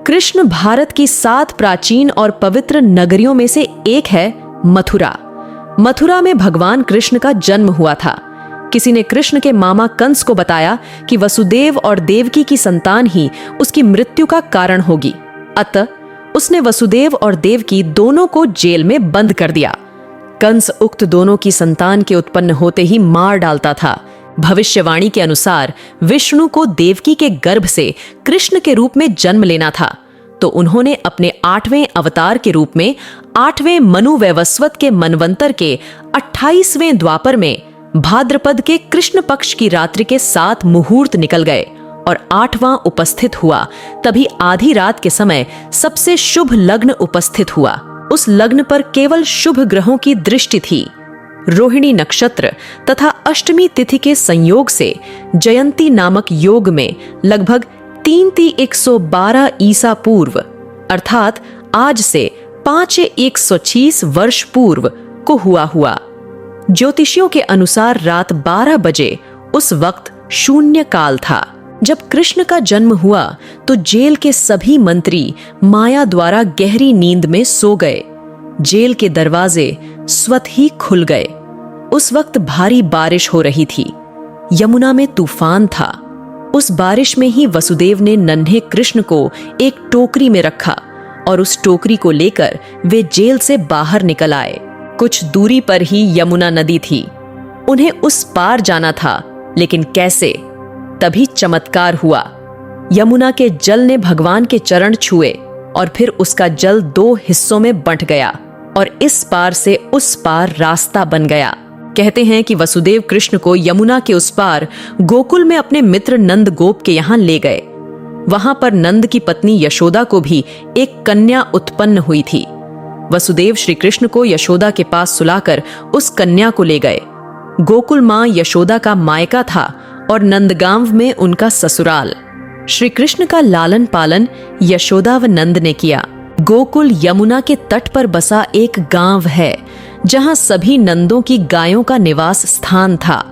कृष्ण भारत की 7 प्राचीन और पवित्र नगरियों में से एक है मथुरा। मथुरा में भगवान कृष्ण का जन्म हुआ था। किसी ने कृष्ण के मामा कंस को बताया कि वसुदेव और देवकी की संतान ही उसकी मृत्यु का कारण होगी। अतः उसने वसुदेव और देवकी दोनों को जेल में बंद कर दिया। कंस उक्त दोनों की संतान के उत्पन्न होते ही मार डालता था। भविष्यवाणी के अनुसार विष्णु को देवकी के गर्भ से कृष्ण के रूप में जन्म लेना था, तो उन्होंने अपने 8वें अवतार के रूप में 8वें मनु वैवस्वत के मनवंतर के 28वें द्वापर में भाद्रपद के कृष्ण पक्ष की रात्रि के 7 मुहूर्त निकल गए और 8वां उपस्थित हुआ। तभी आधी रात के समय सबसे शुभ लग्न उपस्थित हुआ। उस लग्न पर केवल शुभ ग्रहों की दृष्टि थी। रोहिणी नक्षत्र तथा अष्टमी तिथि के संयोग से जयंती नामक योग में लगभग 3,112 ईसा पूर्व अर्थात आज से 5,126 वर्ष पूर्व को हुआ। ज्योतिषियों के अनुसार रात 12 बजे उस वक्त शून्य काल था। जब कृष्ण का जन्म हुआ तो जेल के सभी मंत्री माया द्वारा गहरी नींद में सो गए। जेल के दरवाजे स्वतः ही खुल गए। उस वक्त भारी बारिश हो रही थी। यमुना में तूफान था। उस बारिश में ही वसुदेव ने नन्हे कृष्ण को एक टोकरी में रखा और उस टोकरी को लेकर वे जेल से बाहर निकल आए। कुछ दूरी पर ही यमुना नदी थी। उन्हें उस पार जाना था, लेकिन कैसे? तभी चमत्कार हुआ। यमुना के जल ने भगवान के चरण छुए और फिर उसका जल 2 हिस्सों में बंट गया और इस पार से उस पार रास्ता बन गया। कहते हैं कि वसुदेव कृष्ण को यमुना के उस पार गोकुल में अपने मित्र नंद गोप के यहाँ ले गए। वहां पर नंद की पत्नी यशोदा को भी एक कन्या उत्पन्न हुई थी। वसुदेव श्री कृष्ण को यशोदा के पास सुलाकर उस कन्या को ले गए। गोकुल मां यशोदा का मायका था और नंदगांव में उनका ससुराल। श्री कृष्ण का लालन पालन यशोदा व नंद ने किया। गोकुल यमुना के तट पर बसा एक गांव है, जहां सभी नंदों की गायों का निवास स्थान था।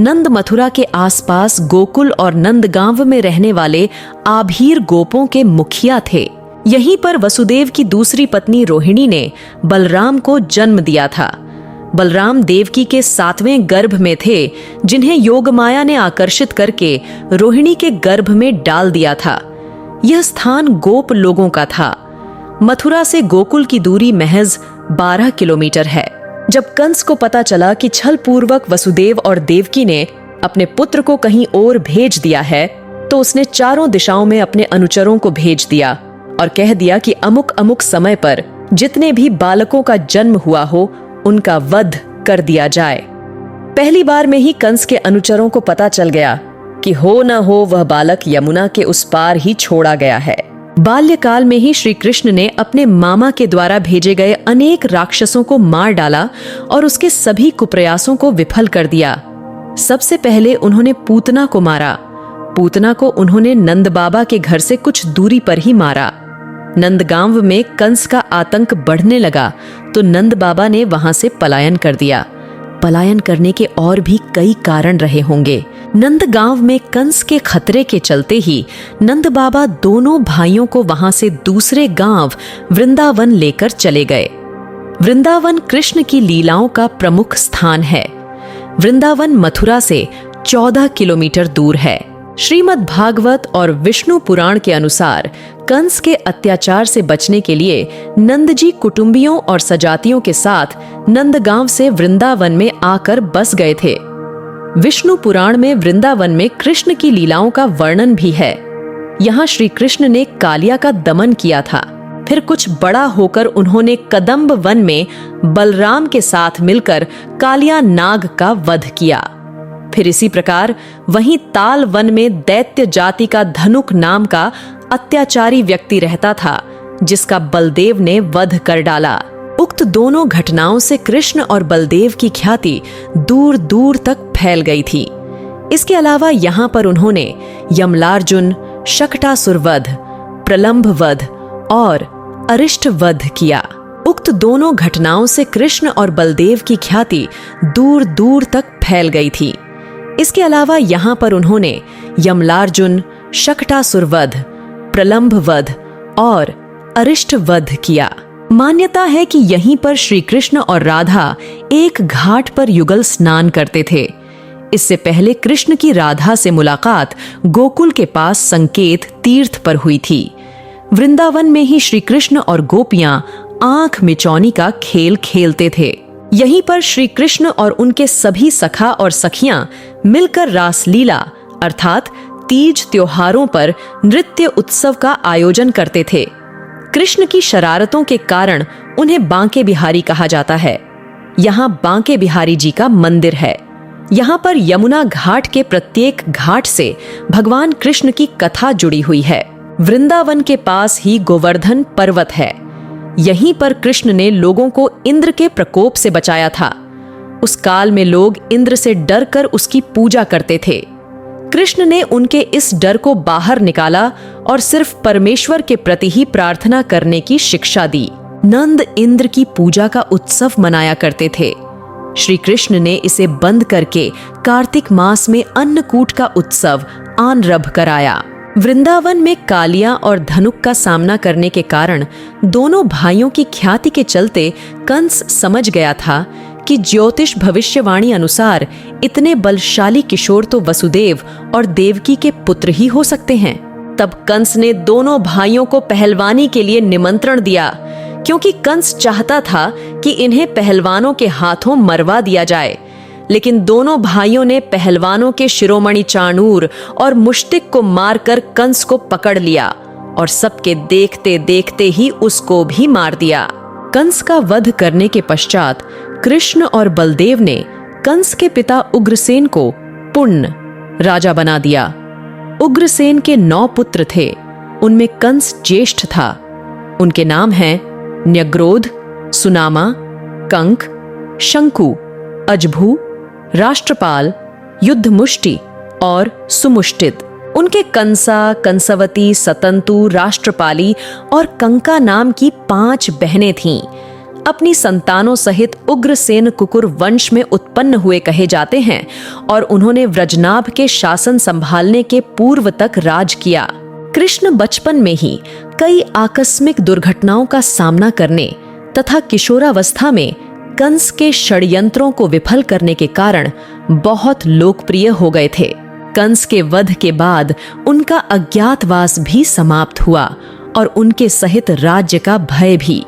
नंद मथुरा के आसपास गोकुल और नंदगांव में रहने वाले आभीर गोपों के मुखिया थे। यहीं पर वसुदेव की दूसरी पत्नी रोहिणी ने बलराम को जन्म दिया था। बलराम देवकी के 7वें गर्भ में थे, जिन्हें योगमाया ने आकर्षित करके रोहिणी के गर्भ में डाल दिया था। यह स्थान गोप लोगों का था। मथुरा से गोकुल की दूरी महज 12 किलोमीटर है। जब कंस को पता चला कि छल पूर्वक वसुदेव और देवकी ने अपने पुत्र को कहीं और भेज दिया है, तो उसने चारों दिशाओं में अपने अनुचरों को भेज दिया और कह दिया कि अमुक अमुक समय पर जितने भी बालकों का जन्म हुआ हो, उनका वध कर दिया जाए। पहली बार में ही कंस के अनुचरों को पता चल गया कि हो न हो वह बालक यमुना के उस पार ही छोड़ा गया है। बाल्यकाल में ही श्री कृष्ण ने अपने मामा के द्वारा भेजे गए अनेक राक्षसों को मार डाला और उसके सभी कुप्रयासों को विफल कर दिया। सबसे पहले उन्होंने पूतना को मारा। पूतना को उन्होंने नंद बाबा के घर से कुछ दूरी पर ही मारा। नंदगांव में कंस का आतंक बढ़ने लगा तो नंद बाबा ने वहां से पलायन कर दिया। पलायन करने के और भी कई कारण रहे होंगे। नंदगांव में कंस के खतरे के चलते ही नंद बाबा दोनों भाइयों को वहां से दूसरे गांव वृंदावन लेकर चले गए। वृंदावन कृष्ण की लीलाओं का प्रमुख स्थान है। वृंदावन मथुरा से 14 किलोमीटर दूर है। श्रीमद् भागवत और विष्णु पुराण के अनुसार कंस के अत्याचार से बचने के लिए नंदजी कुटुंबियों और सजातियों के साथ नंदगांव से वृंदावन में आकर बस गए थे। विष्णु पुराण में वृंदावन में कृष्ण की लीलाओं का वर्णन भी है। यहाँ श्री कृष्ण ने कालिया का दमन किया था। फिर कुछ बड़ा होकर उन्होंने कदम्ब वन में बलराम के साथ मिलकर कालिया नाग का वध किया। फिर इसी प्रकार वहीं ताल वन में दैत्य जाति का धनुक नाम का अत्याचारी व्यक्ति रहता था, जिसका बलदेव ने वध कर डाला। उक्त दोनों घटनाओं से कृष्ण और बलदेव की ख्याति दूर दूर तक फैल गई थी। इसके अलावा यहाँ पर उन्होंने यमलार्जुन, शकटासुर वध, प्रलंभ वध और अरिष्ट वध किया। उक्त दोनों घटनाओं से कृष्ण और बलदेव की ख्याति दूर दूर तक फैल गई थी। इसके अलावा यहाँ पर उन्होंने यमलार्जुन, शकटासुर वध, प्रलंभ वध और अरिष्ट वध किया। मान्यता है कि यहीं पर श्री कृष्ण और राधा एक घाट पर युगल स्नान करते थे। इससे पहले कृष्ण की राधा से मुलाकात गोकुल के पास संकेत तीर्थ पर हुई थी। वृंदावन में ही श्री कृष्ण और गोपियां आंख मिचौनी का खेल खेलते थे। यहीं पर श्री कृष्ण और उनके सभी सखा और सखियां मिलकर रासलीला अर्थात तीज त्योहारों पर नृत्य उत्सव का आयोजन करते थे। कृष्ण की शरारतों के कारण उन्हें बांके बिहारी कहा जाता है। यहाँ बांके बिहारी जी का मंदिर है। यहाँ पर यमुना घाट के प्रत्येक घाट से भगवान कृष्ण की कथा जुड़ी हुई है। वृंदावन के पास ही गोवर्धन पर्वत है। यहीं पर कृष्ण ने लोगों को इंद्र के प्रकोप से बचाया था। उस काल में लोग इंद्र से डर कर उसकी पूजा करते थे। कृष्ण ने उनके इस डर को बाहर निकाला और सिर्फ परमेश्वर के प्रति ही प्रार्थना करने की शिक्षा दी। नंद इंद्र की पूजा का उत्सव मनाया करते थे। श्री कृष्ण ने इसे बंद करके कार्तिक मास में अन्नकूट का उत्सव आरंभ कराया। वृंदावन में कालिया और धनुक का सामना करने के कारण दोनों भाइयों की ख्याति के चलते कंस समझ गया था कि ज्योतिष भविष्यवाणी अनुसार इतने बलशाली किशोर तो वसुदेव और देवकी के पुत्र ही हो सकते हैं। तब कंस ने दोनों भाइयों को पहलवानी के लिए निमंत्रण दिया, क्योंकि कंस चाहता था कि इन्हें पहलवानों के हाथों मरवा दिया जाए। लेकिन दोनों भाइयों ने पहलवानों के शिरोमणि चाणूर और मुष्टिक को मारकर कंस को पकड़ लिया और सबके देखते देखते ही उसको भी मार दिया। कंस का वध करने के पश्चात कृष्ण और बलदेव ने कंस के पिता उग्रसेन को पुण्य राजा बना दिया। उग्रसेन के 9 पुत्र थे, उनमें कंस ज्येष्ठ था। उनके नाम हैं न्यग्रोध, सुनामा, कंक, शंकु, अजभू, राष्ट्रपाल, युद्धमुष्टि और सुमुष्टिद। उनके कंसा, कंसवती, सतंतु, राष्ट्रपाली और कंका नाम की 5 बहनें थीं। अपनी संतानों सहित उग्रसेन कुकुर वंश में उत्पन्न हुए कहे जाते हैं और उन्होंने व्रजनाभ के शासन संभालने के पूर्व तक राज किया। कृष्ण बचपन में ही कई आकस्मिक दुर्घटनाओं का सामना करने तथा किशोरावस्था में कंस के षड्यंत्रों को विफल करने के कारण बहुत लोकप्रिय हो गए थे। कंस के वध के बाद उनका अज्ञातवास भी समाप्त हुआ और उनके सहित राज्य का भय भी।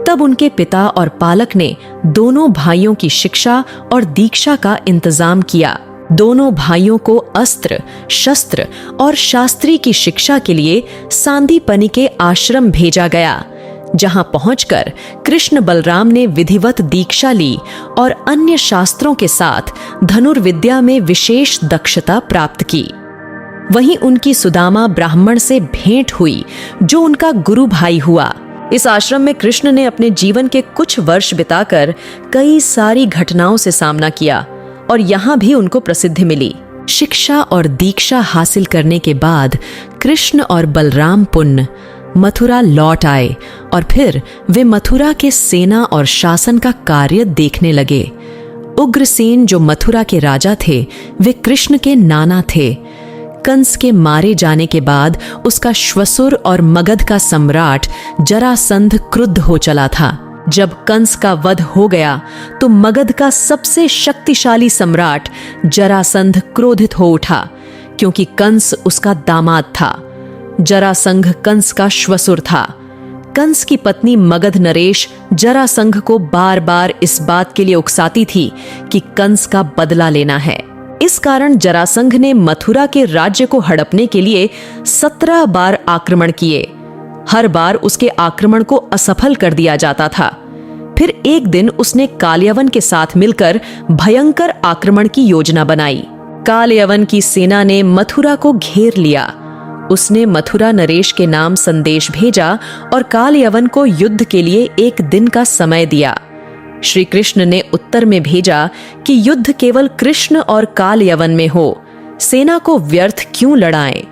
तब उनके पिता और पालक ने दोनों भाइयों की शिक्षा और दीक्षा का इंतजाम किया। दोनों भाइयों को अस्त्र, शस्त्र और शास्त्री की शिक्षा के लिए सांदीपनि के आश्रम भेजा गया, जहां पहुंचकर कृष्ण बलराम ने विधिवत दीक्षा ली और अन्य शास्त्रों के साथ धनुर्विद्या में विशेष दक्षता प्राप्त की। वहीं उनकी सुदामा ब्राह्मण से भेंट हुई, जो उनका गुरु भाई हुआ। इस आश्रम में कृष्ण ने अपने जीवन के कुछ वर्ष बिताकर कई सारी घटनाओं से सामना किया और यहाँ भी उनको प्रसिद्धि मिली। शिक्षा और दीक्षा हासिल करने के बाद कृष्ण और बलराम पुण्य मथुरा लौट आए और फिर वे मथुरा के सेना और शासन का कार्य देखने लगे। उग्रसेन जो मथुरा के राजा थे, वे कृष्ण के नाना थे। कंस के मारे जाने के बाद उसका श्वसुर और मगध का सम्राट जरासंध क्रुद्ध हो चला था। जब कंस का वध हो गया तो मगध का सबसे शक्तिशाली सम्राट जरासंध क्रोधित हो उठा, क्योंकि कंस उसका दामाद था। जरासंध कंस का श्वसुर था। कंस की पत्नी मगध नरेश जरासंध को बार बार इस बात के लिए उकसाती थी कि कंस का बदला लेना है। इस कारण जरासंध ने मथुरा के राज्य को हड़पने के लिए 17 बार आक्रमण किए। हर बार उसके आक्रमण को असफल कर दिया जाता था। फिर एक दिन उसने कालयवन के साथ मिलकर भयंकर आक्रमण की योजना बनाई। कालयवन की सेना ने मथुरा को घेर लिया। उसने मथुरा नरेश के नाम संदेश भेजा और कालयवन को युद्ध के लिए 1 दिन का समय दिया। श्री कृष्ण ने उत्तर में भेजा कि युद्ध केवल कृष्ण और कालयवन में हो, सेना को व्यर्थ क्यों लड़ाएं।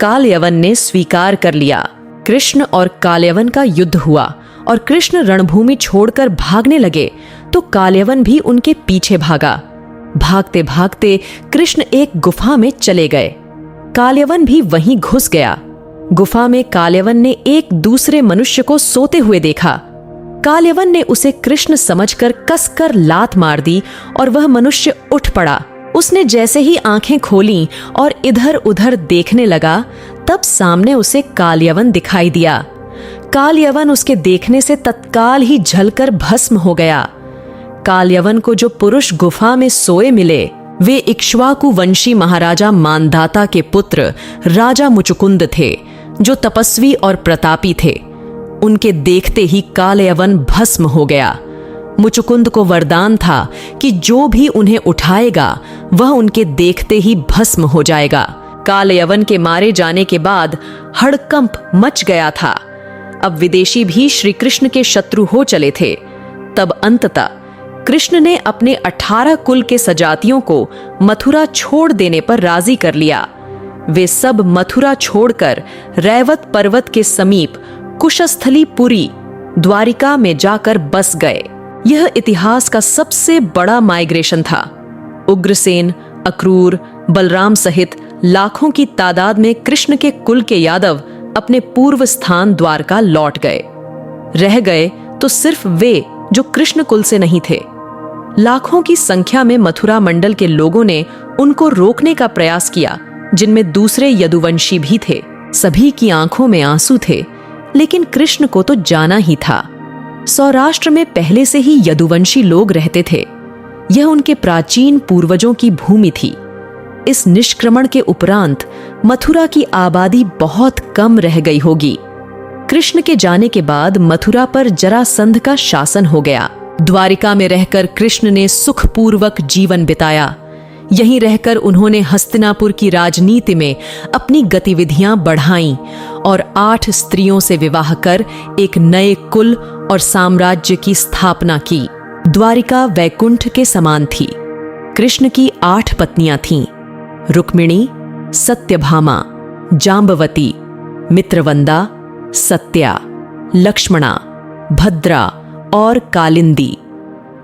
कालयवन ने स्वीकार कर लिया। कृष्ण और कालयवन का युद्ध हुआ और कृष्ण रणभूमि छोड़कर भागने लगे तो कालयवन भी उनके पीछे भागा। भागते भागते कृष्ण एक गुफा में चले गए। कालयवन भी वहीं घुस गया। गुफा में काल्यवन ने एक दूसरे मनुष्य को सोते हुए देखा। काल्यवन ने उसे कृष्ण समझकर कसकर लात मार दी और वह मनुष्य उठ पड़ा। उसने जैसे ही आंखें खोलीं और इधर उधर देखने लगा, तब सामने उसे काल्यवन दिखाई दिया। काल्यवन उसके देखने से तत्काल ही जलकर भस्म हो गया। काल्यवन को जो पुरुष गुफा में सोए मिले, वे इक्ष्वाकु वंशी महाराजा मानधाता के पुत्र राजा मुचुकुंद थे, जो तपस्वी और प्रतापी थे। उनके देखते ही काल्यवन भस्म हो गया। मुचुकुंद को वरदान था कि जो भी उन्हें उठाएगा वह उनके देखते ही भस्म हो जाएगा। काल्यवन के मारे जाने के बाद हड़कंप मच गया था। अब विदेशी भी श्री कृष्ण के शत्रु हो चले थे। तब अंततः कृष्ण ने अपने 18 कुल के सजातियों को मथुरा छोड़ देने पर राजी कर लिया। वे सब मथुरा छोड़कर रैवत पर्वत के समीप कुशस्थली पुरी द्वारिका में जाकर बस गए। यह इतिहास का सबसे बड़ा माइग्रेशन था। उग्रसेन, अक्रूर, बलराम सहित लाखों की तादाद में कृष्ण के कुल के यादव अपने पूर्व स्थान द्वारका लौट गए। रह गए तो सिर्फ वे जो कृष्ण कुल से नहीं थे। लाखों की संख्या में मथुरा मंडल के लोगों ने उनको रोकने का प्रयास किया, जिनमें दूसरे यदुवंशी भी थे। सभी की आंखों में आंसू थे, लेकिन कृष्ण को तो जाना ही था। सौराष्ट्र में पहले से ही यदुवंशी लोग रहते थे। यह उनके प्राचीन पूर्वजों की भूमि थी। इस निष्क्रमण के उपरांत मथुरा की आबादी बहुत कम रह गई होगी। कृष्ण के जाने के बाद मथुरा पर जरासंध का शासन हो गया। द्वारिका में रहकर कृष्ण ने सुखपूर्वक जीवन बिताया। यहीं रहकर उन्होंने हस्तिनापुर की राजनीति में अपनी गतिविधियां बढ़ाईं और 8 स्त्रियों से विवाह कर एक नए कुल और साम्राज्य की स्थापना की। द्वारिका वैकुंठ के समान थी। कृष्ण की 8 पत्नियां थीं: रुक्मिणी, सत्यभामा, जाम्बवती, मित्रवंदा, सत्या, लक्ष्मणा, भद्रा और कालिंदी।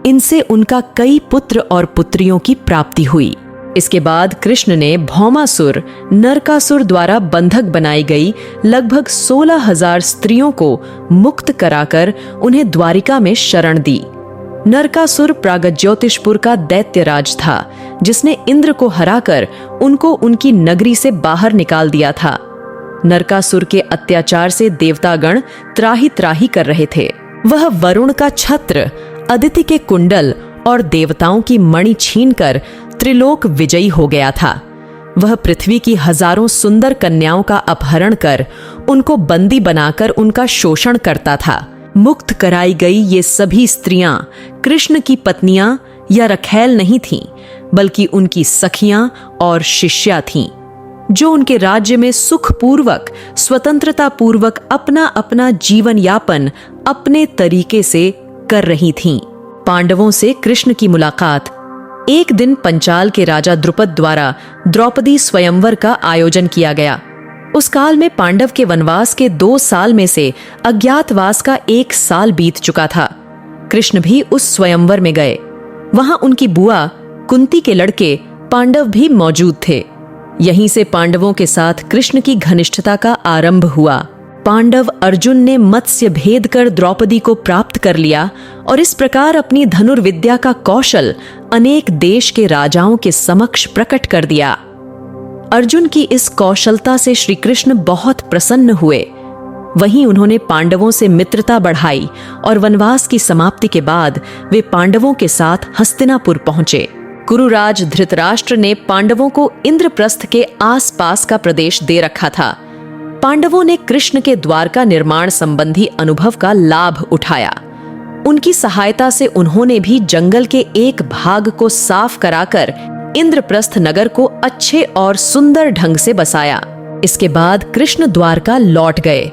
इनसे उनका कई पुत्र और पुत्रियों की प्राप्ति हुई। इसके बाद कृष्ण ने भौमासुर, नरकासुर द्वारा बंधक बनाई गई लगभग 16,000 स्त्रियों को मुक्त कराकर उन्हें द्वारिका में शरण दी। नरकासुर प्रागज्योतिषपुर का दैत्यराज था, जिसने इंद्र को हराकर उनको उनकी नगरी से बाहर निकाल दिया था। नरकासुर के अत्याचार से देवतागण त्राही त्राही कर रहे थे। वह वरुण का छत्र, अदिति के कुंडल और देवताओं की मणि छीनकर त्रिलोक विजयी हो गया था। वह पृथ्वी की हजारों सुंदर कन्याओं का अपहरण कर उनको बंदी बनाकर उनका शोषण करता था। मुक्त कराई गई ये सभी स्त्रियां कृष्ण की पत्नियां या रखैल नहीं थीं, बल्कि उनकी सखियां और शिष्या थीं, जो उनके राज्य में सुखपूर्वक, स्वतंत्रता पूर्वक अपना अपना जीवन यापन अपने तरीके से कर रही थीं। पांडवों से कृष्ण की मुलाकात। एक दिन पंचाल के राजा द्रुपद द्वारा द्रौपदी स्वयंवर का आयोजन किया गया। उस काल में पांडव के वनवास के 2 साल में से अज्ञातवास का 1 साल बीत चुका था। कृष्ण भी उस स्वयंवर में गए। वहां उनकी बुआ कुंती के लड़के पांडव भी मौजूद थे। यहीं से पांडवों के साथ कृष्ण की घनिष्ठता का आरंभ हुआ। पांडव अर्जुन ने मत्स्य भेद कर द्रौपदी को प्राप्त कर लिया और इस प्रकार अपनी धनुर्विद्या का कौशल अनेक देश के राजाओं के समक्ष प्रकट कर दिया। अर्जुन की इस कौशलता से श्री कृष्ण बहुत प्रसन्न हुए। वहीं उन्होंने पांडवों से मित्रता बढ़ाई और वनवास की समाप्ति के बाद वे पांडवों के साथ हस्तिनापुर पहुंचे। कुरुराज धृतराष्ट्र ने पांडवों को इंद्रप्रस्थ के आसपास का प्रदेश दे रखा था। पांडवों ने कृष्ण के द्वारका निर्माण संबंधी अनुभव का लाभ उठाया। उनकी सहायता से उन्होंने भी जंगल के एक भाग को साफ कराकर इंद्रप्रस्थ नगर को अच्छे और सुंदर ढंग से बसाया। इसके बाद कृष्ण द्वारका लौट गए।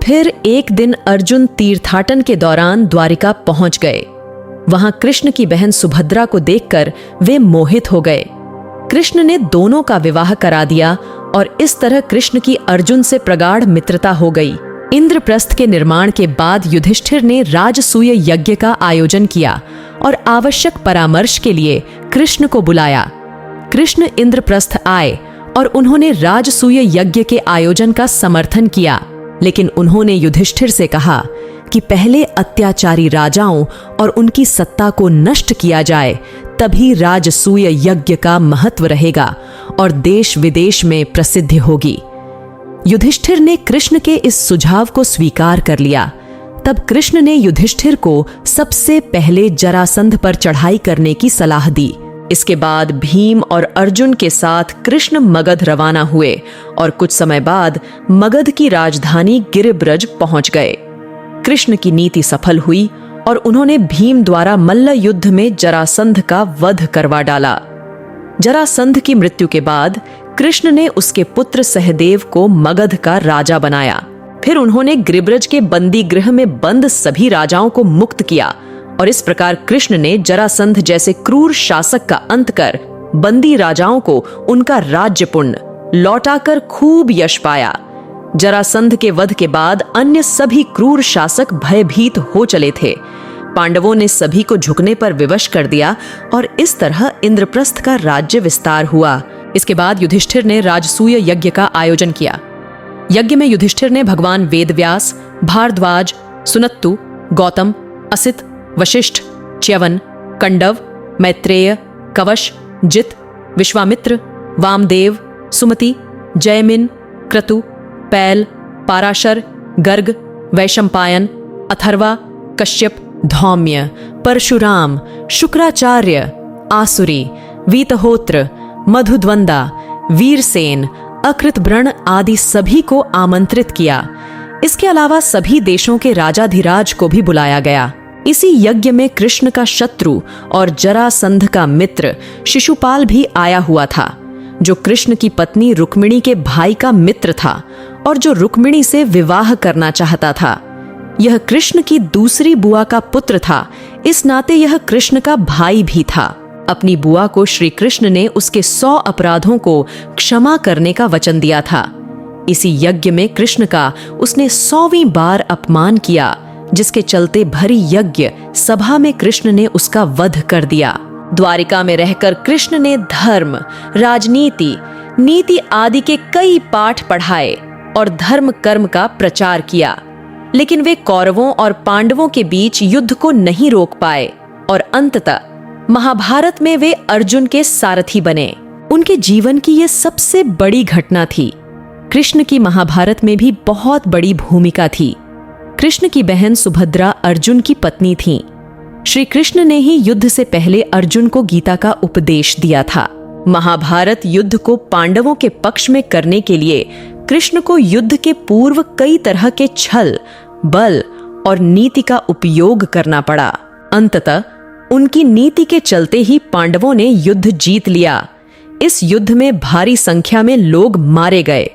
फिर एक दिन अर्जुन तीर्थाटन के दौरान द्वारिका पहुंच गए। वहां कृष्ण की बहन सुभद्रा को देखकर वे मोहित हो गए। कृष्ण ने दोनों का विवाह करा दिया और इस तरह कृष्ण की अर्जुन से प्रगाढ़ मित्रता हो गई। इंद्रप्रस्थ के निर्माण के बाद युधिष्ठिर ने राजसूय यज्ञ का आयोजन किया और आवश्यक परामर्श के लिए कृष्ण को बुलाया। कृष्ण इंद्रप्रस्थ आए और उन्होंने राजसूय यज्ञ के आयोजन का समर्थन किया। लेकिन उन्होंने युधिष्ठिर से कहा कि पहले अत्याचारी राजाओं और उनकी सत्ता को नष्ट किया जाए, तभी राजसूय यज्ञ का महत्व रहेगा और देश विदेश में प्रसिद्धि होगी। युधिष्ठिर ने कृष्ण के इस सुझाव को स्वीकार कर लिया। तब कृष्ण ने युधिष्ठिर को सबसे पहले जरासंध पर चढ़ाई करने की सलाह दी। इसके बाद भीम और अर्जुन के साथ कृष्ण मगध रवाना हुए और कुछ समय बाद मगध की राजधानी गिरिब्रज पहुंच गए। कृष्ण की नीति सफल हुई और उन्होंने भीम द्वारा मल्ल युद्ध में जरासंध का वध करवा डाला। जरासंध की मृत्यु के बाद कृष्ण ने उसके पुत्र सहदेव को मगध का राजा बनाया। फिर उन्होंने गिरिब्रज के बंदी गृह में बंद सभी राजाओं को मुक्त किया और इस प्रकार कृष्ण ने जरासंध जैसे क्रूर शासक का अंत कर बंदी राजाओं को उनका राज्य पुण्य लौटाकर खूब यश पाया। जरासंध के वध के बाद अन्य सभी क्रूर शासक भयभीत हो चले थे। पांडवों ने सभी को झुकने पर विवश कर दिया और इस तरह इंद्रप्रस्थ का राज्य विस्तार हुआ। इसके बाद युधिष्ठिर ने राजसूय यज्ञ का आयोजन किया। यज्ञ में युधिष्ठिर ने भगवान वेदव्यास, भारद्वाज, सुनत्तु, गौतम, असित, वशिष्ठ, च्यवन, कंडव, मैत्रेय, कवश, जित, विश्वामित्र, वामदेव, सुमति, जयमिन, क्रतु, पैल, पाराशर, गर्ग, वैशंपायन, अथर्वा, कश्यप, धौम्य, परशुराम, शुक्राचार्य, आसुरी, वीतहोत्र, मधुद्वंदा, वीरसेन, अकृतव्रण आदि सभी को आमंत्रित किया। इसके अलावा सभी देशों के राजाधिराज को भी बुलाया गया। इसी यज्ञ में कृष्ण का शत्रु और जरासंध का मित्र शिशुपाल भी आया हुआ था, जो कृष्ण की पत्नी रुक्मिणी के भाई का मित्र था और जो रुक्मिणी से विवाह करना चाहता था। यह कृष्ण की दूसरी बुआ का पुत्र था, इस नाते यह कृष्ण का भाई भी था। अपनी बुआ को श्री कृष्ण ने उसके 100 अपराधों को क्षमा करने का वचन दिया था। इसी यज्ञ में कृष्ण का उसने 100वीं बार अपमान किया, जिसके चलते भरी यज्ञ सभा में कृष्ण ने उसका वध कर दिया। द्वारिका में रहकर कृष्ण ने धर्म, राजनीति, नीति आदि के कई पाठ पढ़ाए और धर्म कर्म का प्रचार किया। लेकिन वे कौरवों और पांडवों के बीच युद्ध को नहीं रोक पाए और अंततः महाभारत में वे अर्जुन के सारथी बने। उनके जीवन की यह सबसे बड़ी घटना थी। कृष्ण की महाभारत में भी बहुत बड़ी भूमिका थी। कृष्ण की बहन सुभद्रा अर्जुन की पत्नी थीं। श्री कृष्ण ने ही युद्ध से पहले अर्जुन को गीता का उपदेश दिया था। महाभारत युद्ध को पांडवों के पक्ष में करने के लिए कृष्ण को युद्ध के पूर्व कई तरह के छल, बल और नीति का उपयोग करना पड़ा। अंततः उनकी नीति के चलते ही पांडवों ने युद्ध जीत लिया। इस युद्ध में भारी संख्या में लोग मारे गए।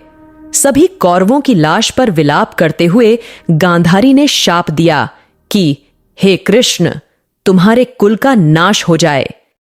सभी कौरवों की लाश पर विलाप करते हुए गांधारी ने शाप दिया कि हे कृष्ण, तुम्हारे कुल का नाश हो जाए।